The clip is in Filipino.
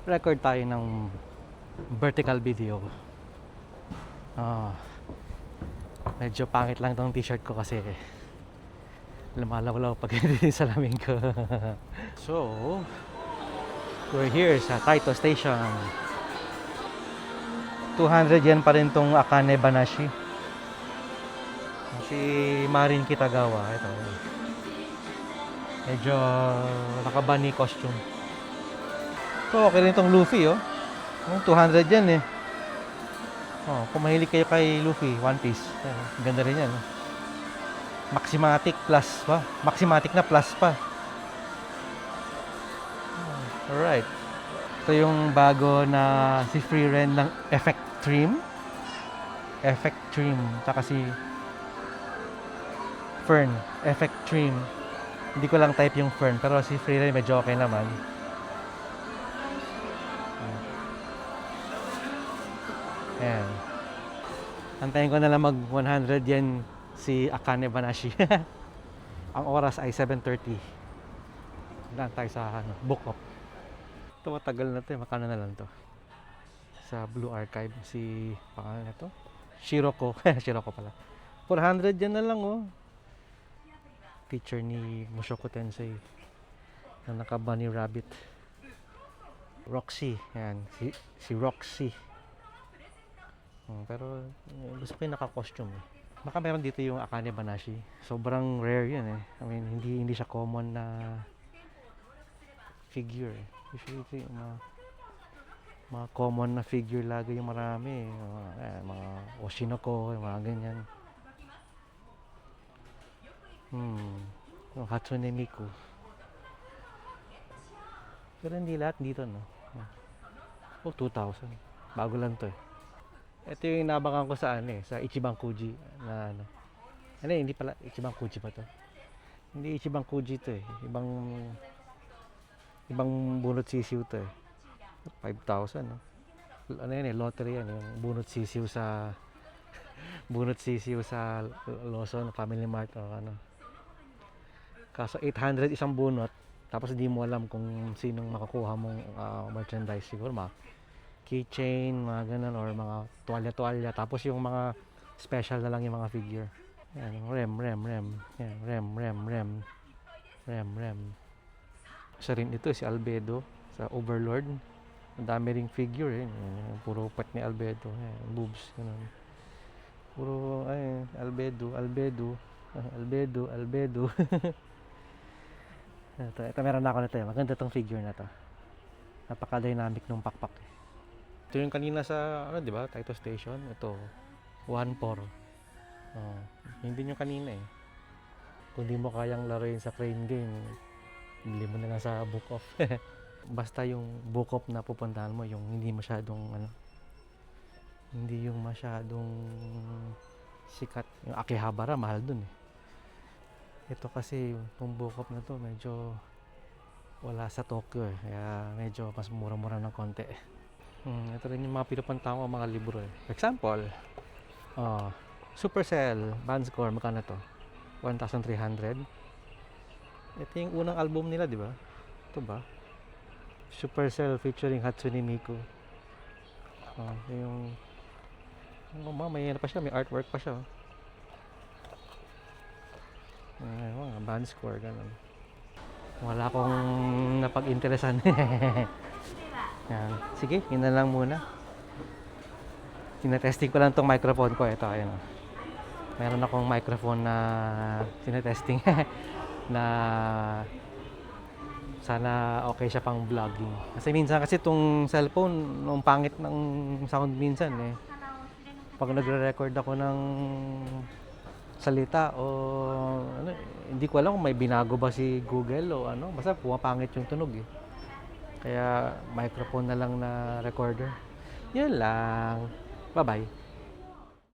record tayo ng vertical video. Ah, medyo pangit lang tong t-shirt ko kasi lumalawlaw pag hindi sa salamin ko. So, we're here sa Taito Station. 200 yen pa rin tong Akane Banashi. Si Marin Kitagawa, ito. Medyo naka-bunny costume. So, okay rin tong Luffy, oh. 200 yan eh. Oh, kung mahilig kayo kay Luffy, One Piece. Ganda rin yan. Oh. Maximatic plus pa. Maximatic na plus pa. Alright. Ito yung bago na si Frieren ng Effect Trim. Effect Trim. Tsaka si Fern. Effect Trim. Hindi ko lang type yung Fern. Pero si Frieren medyo okay naman. Ayan. Antayin ko na lang mag 100 yen si Akane Banashi. Ang oras ay 7:30. Daan tayo sa book up. Ito matagal na ito. Makano na lang to. Sa Blue Archive. Si, pangalan na to? Shiroko. Shiroko pala. 400 yen na lang oh. Picture ni Mushoku Tensei. Na naka-bunny rabbit. Roxy. Yan. Si Roxy. Pero gusto ko yung naka-costume eh. Baka meron dito yung Akane Banashi. Sobrang rare yan eh. I mean, hindi siya common na figure eh. Usually ito yung mga common na figure lagi yung marami eh. Mga Oshinoko, yung mga ganyan. Yung Hatsune Miku. Pero hindi lahat dito no. Oh, 2,000. Bago lang to eh. Ito yung inabangan ko sa sa Ichiban Kuji na hindi pala Ichiban Kuji pa to. Hindi Ichiban Kuji to eh. Ibang bunot sisiw to eh. 5,000 no. Lottery yan yung bunot sisiw sa Lawson Family Mart o ano. Kaso 800 isang bunot tapos hindi mo alam kung sinong makakuha mong merchandise siguro keychain, mga ganun, or mga tuwalya-tuwalya. Tapos yung mga special na lang yung mga figure. Yan, rem. Yan, rem. Isa rin ito, si Albedo, sa Overlord. Ang dami ring figure, eh. Yan, puro pet ni Albedo. Yan, boobs, ganun. Puro, Albedo. Ito, meron na ako nito. Maganda tong figure na to. Napaka-dynamic nung pakpak. Ito yung kanina sa, di ba, Taito Station. Ito, 1-4. Hindi yung kanina eh. Kung di mo kayang laruin sa crane game, bili mo na lang sa book off. Basta yung book off na pupuntahan mo, yung hindi masyadong, hindi yung masyadong sikat. Yung Akihabara, mahal dun eh. Ito kasi, yung book off na to, medyo wala sa Tokyo eh. Kaya medyo mas mura-mura ng konti eh. Ito rin yung mga pinupuntahan ko mga libro eh. For example, Supercell, Bandscore, magkano to? 1,300. Ito yung unang album nila, di ba? Ito ba? Supercell featuring Hatsune Miku. Yung may pa siya, may artwork pa siya. Mga Bandscore, ganun. Wala akong napag-interesan. Yan. Sige, yun na lang muna. Tinetesting ko lang tong microphone ko. Ito, ayun. Meron akong microphone na tinetesting na sana okay siya pang vlogging. Kasi minsan tong cellphone, nung pangit ng sound minsan eh. Pag nagre-record ako ng salita o hindi ko alam kung may binago ba si Google o basta pumapangit yung tunog eh. Kaya microphone na lang na recorder. Yun lang. Bye-bye.